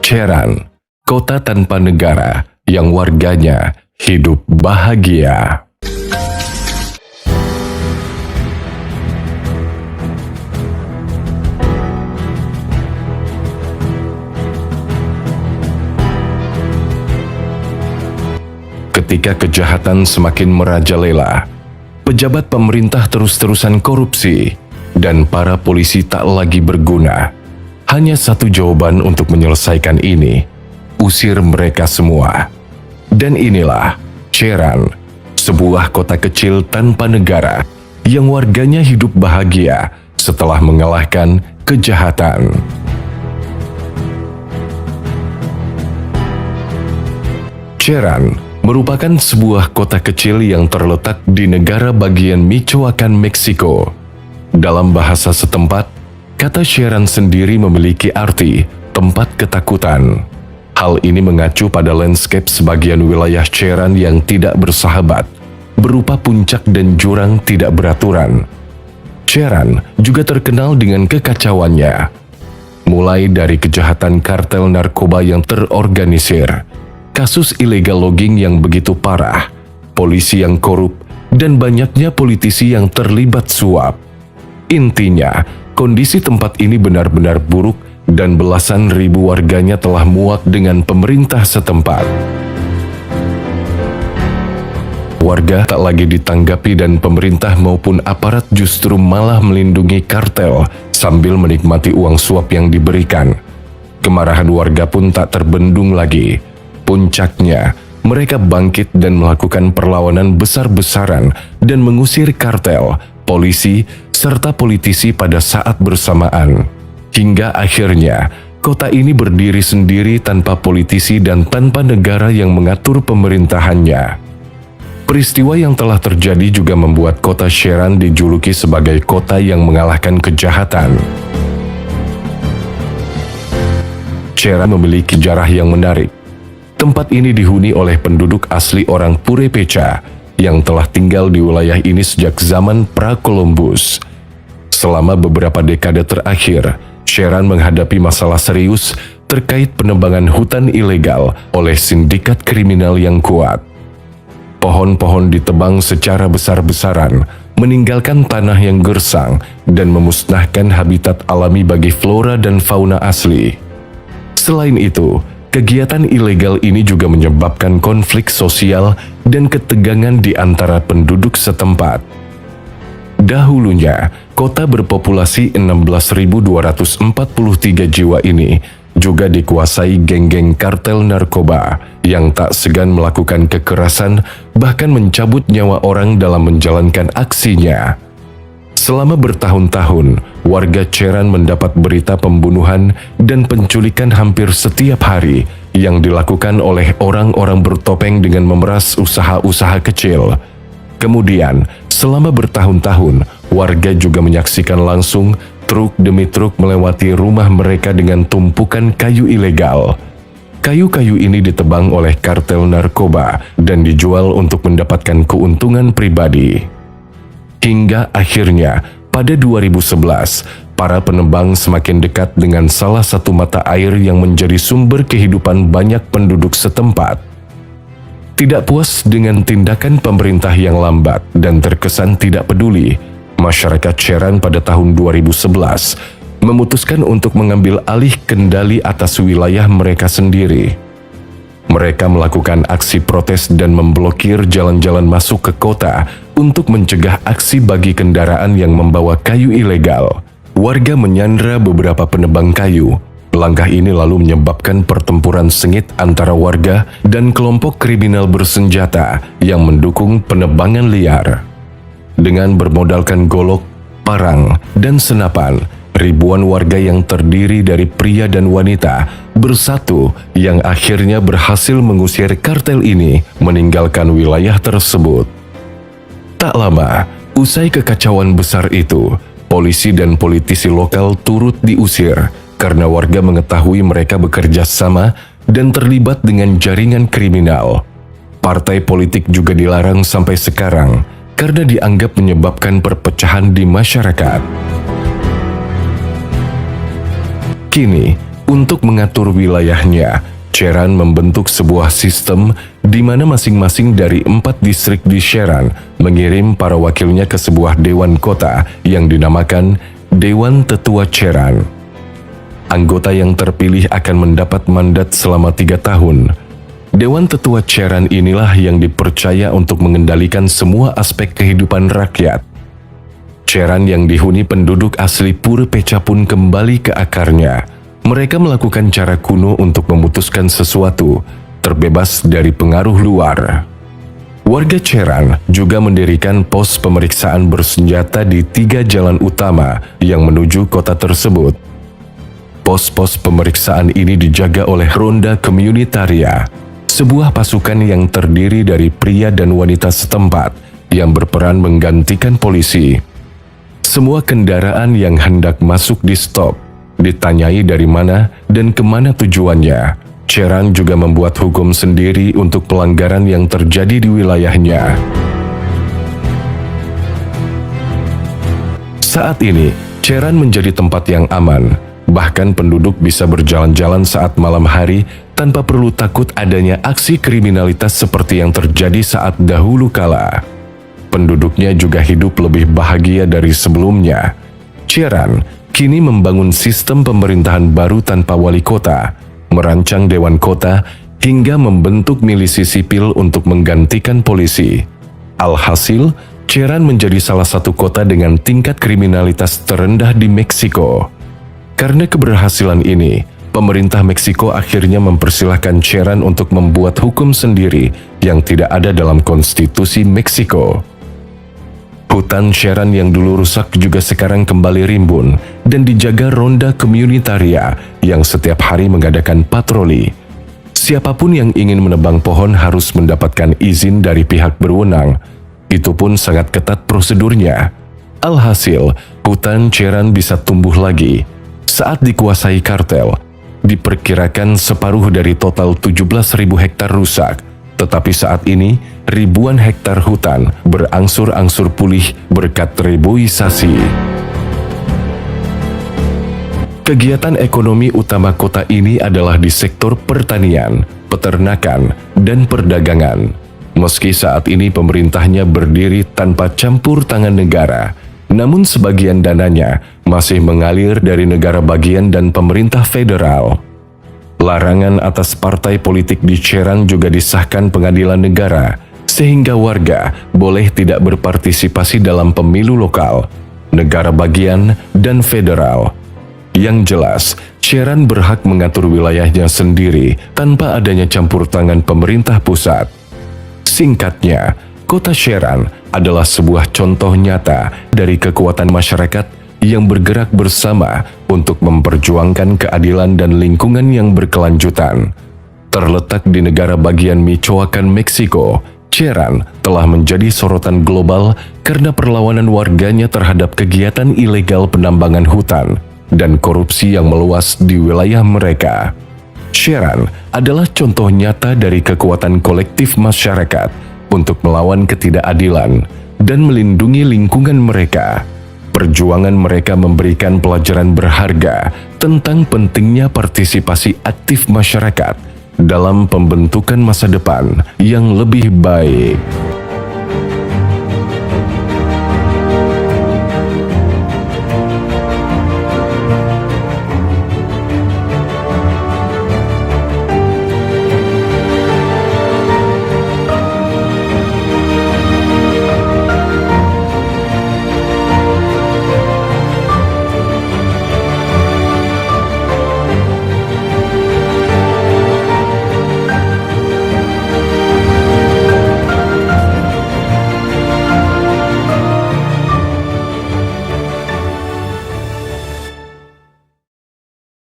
Cheran, kota tanpa negara yang warganya hidup bahagia. Ketika kejahatan semakin merajalela, pejabat pemerintah terus-terusan korupsi, dan para polisi tak lagi berguna. Hanya satu jawaban untuk menyelesaikan ini: usir mereka semua. Dan inilah Cheran, sebuah kota kecil tanpa negara yang warganya hidup bahagia setelah mengalahkan kejahatan. Cheran merupakan sebuah kota kecil yang terletak di negara bagian Michoacán, Meksiko. Dalam bahasa setempat, kata Cheran sendiri memiliki arti tempat ketakutan. Hal ini mengacu pada landscape sebagian wilayah Cheran yang tidak bersahabat, berupa puncak dan jurang tidak beraturan. Cheran juga terkenal dengan kekacauannya, mulai dari kejahatan kartel narkoba yang terorganisir, kasus illegal logging yang begitu parah, polisi yang korup, dan banyaknya politisi yang terlibat suap. Intinya, kondisi tempat ini benar-benar buruk dan belasan ribu warganya telah muak dengan pemerintah setempat. Warga tak lagi ditanggapi dan pemerintah maupun aparat justru malah melindungi kartel sambil menikmati uang suap yang diberikan. Kemarahan warga pun tak terbendung lagi. Puncaknya, mereka bangkit dan melakukan perlawanan besar-besaran dan mengusir kartel, polisi, serta politisi pada saat bersamaan. Hingga akhirnya, kota ini berdiri sendiri tanpa politisi dan tanpa negara yang mengatur pemerintahannya. Peristiwa yang telah terjadi juga membuat kota Cheran dijuluki sebagai kota yang mengalahkan kejahatan. Cheran memiliki sejarah yang menarik. Tempat ini dihuni oleh penduduk asli orang Purepecha yang telah tinggal di wilayah ini sejak zaman pra-Columbus. Selama beberapa dekade terakhir, Cheran menghadapi masalah serius terkait penebangan hutan ilegal oleh sindikat kriminal yang kuat. Pohon-pohon ditebang secara besar-besaran, meninggalkan tanah yang gersang dan memusnahkan habitat alami bagi flora dan fauna asli. Selain itu, kegiatan ilegal ini juga menyebabkan konflik sosial dan ketegangan di antara penduduk setempat. Dahulunya, kota berpopulasi 16.243 jiwa ini juga dikuasai geng-geng kartel narkoba yang tak segan melakukan kekerasan, bahkan mencabut nyawa orang dalam menjalankan aksinya. Selama bertahun-tahun, warga Cheran mendapat berita pembunuhan dan penculikan hampir setiap hari yang dilakukan oleh orang-orang bertopeng dengan memeras usaha-usaha kecil. Kemudian, selama bertahun-tahun, warga juga menyaksikan langsung truk demi truk melewati rumah mereka dengan tumpukan kayu ilegal. Kayu-kayu ini ditebang oleh kartel narkoba dan dijual untuk mendapatkan keuntungan pribadi. Hingga akhirnya, pada 2011, para penebang semakin dekat dengan salah satu mata air yang menjadi sumber kehidupan banyak penduduk setempat. Tidak puas dengan tindakan pemerintah yang lambat dan terkesan tidak peduli, masyarakat Cheran pada tahun 2011 memutuskan untuk mengambil alih kendali atas wilayah mereka sendiri. Mereka melakukan aksi protes dan memblokir jalan-jalan masuk ke kota untuk mencegah aksi bagi kendaraan yang membawa kayu ilegal. Warga menyandra beberapa penebang kayu. Langkah ini lalu menyebabkan pertempuran sengit antara warga dan kelompok kriminal bersenjata yang mendukung penebangan liar. Dengan bermodalkan golok, parang, dan senapan, ribuan warga yang terdiri dari pria dan wanita bersatu yang akhirnya berhasil mengusir kartel ini meninggalkan wilayah tersebut. Tak lama, usai kekacauan besar itu, polisi dan politisi lokal turut diusir karena warga mengetahui mereka bekerja sama dan terlibat dengan jaringan kriminal. Partai politik juga dilarang sampai sekarang karena dianggap menyebabkan perpecahan di masyarakat. Kini, Untuk mengatur wilayahnya, Cheran membentuk sebuah sistem di mana masing-masing dari 4 distrik di Cheran mengirim para wakilnya ke sebuah dewan kota yang dinamakan Dewan Tetua Cheran. Anggota yang terpilih akan mendapat mandat selama 3 tahun. Dewan Tetua Cheran inilah yang dipercaya untuk mengendalikan semua aspek kehidupan rakyat. Cheran yang dihuni penduduk asli Pura Pecha pun kembali ke akarnya. Mereka melakukan cara kuno untuk memutuskan sesuatu, terbebas dari pengaruh luar. Warga Cheran juga mendirikan pos pemeriksaan bersenjata di 3 jalan utama yang menuju kota tersebut. Pos-pos pemeriksaan ini dijaga oleh Ronda Komunitaria, sebuah pasukan yang terdiri dari pria dan wanita setempat yang berperan menggantikan polisi. Semua kendaraan yang hendak masuk di stop, ditanyai dari mana dan kemana tujuannya. Cheran juga membuat hukum sendiri untuk pelanggaran yang terjadi di wilayahnya. Saat ini, Cheran menjadi tempat yang aman. Bahkan penduduk bisa berjalan-jalan saat malam hari tanpa perlu takut adanya aksi kriminalitas seperti yang terjadi saat dahulu kala. Penduduknya juga hidup lebih bahagia dari sebelumnya. Cheran kini membangun sistem pemerintahan baru tanpa wali kota, merancang dewan kota, hingga membentuk milisi sipil untuk menggantikan polisi. Alhasil, Cheran menjadi salah satu kota dengan tingkat kriminalitas terendah di Meksiko. Karena keberhasilan ini, pemerintah Meksiko akhirnya mempersilahkan Cheran untuk membuat hukum sendiri yang tidak ada dalam konstitusi Meksiko. Hutan Cheran yang dulu rusak juga sekarang kembali rimbun dan dijaga Ronda Komunitaria yang setiap hari mengadakan patroli. Siapapun yang ingin menebang pohon harus mendapatkan izin dari pihak berwenang. Itu pun sangat ketat prosedurnya. Alhasil, hutan Cheran bisa tumbuh lagi. Saat dikuasai kartel, diperkirakan separuh dari total 17.000 hektar rusak. Tetapi saat ini, ribuan hektar hutan berangsur-angsur pulih berkat reboisasi. Kegiatan ekonomi utama kota ini adalah di sektor pertanian, peternakan, dan perdagangan. Meski saat ini pemerintahnya berdiri tanpa campur tangan negara, namun sebagian dananya masih mengalir dari negara bagian dan pemerintah federal. Larangan atas partai politik di Cheran juga disahkan pengadilan negara, sehingga warga boleh tidak berpartisipasi dalam pemilu lokal, negara bagian, dan federal. Yang jelas, Cheran berhak mengatur wilayahnya sendiri tanpa adanya campur tangan pemerintah pusat. Singkatnya, kota Cheran adalah sebuah contoh nyata dari kekuatan masyarakat yang bergerak bersama untuk memperjuangkan keadilan dan lingkungan yang berkelanjutan. Terletak di negara bagian Michoacán, Meksiko, Cheran telah menjadi sorotan global karena perlawanan warganya terhadap kegiatan ilegal penambangan hutan dan korupsi yang meluas di wilayah mereka. Cheran adalah contoh nyata dari kekuatan kolektif masyarakat untuk melawan ketidakadilan dan melindungi lingkungan mereka. Perjuangan mereka memberikan pelajaran berharga tentang pentingnya partisipasi aktif masyarakat dalam pembentukan masa depan yang lebih baik.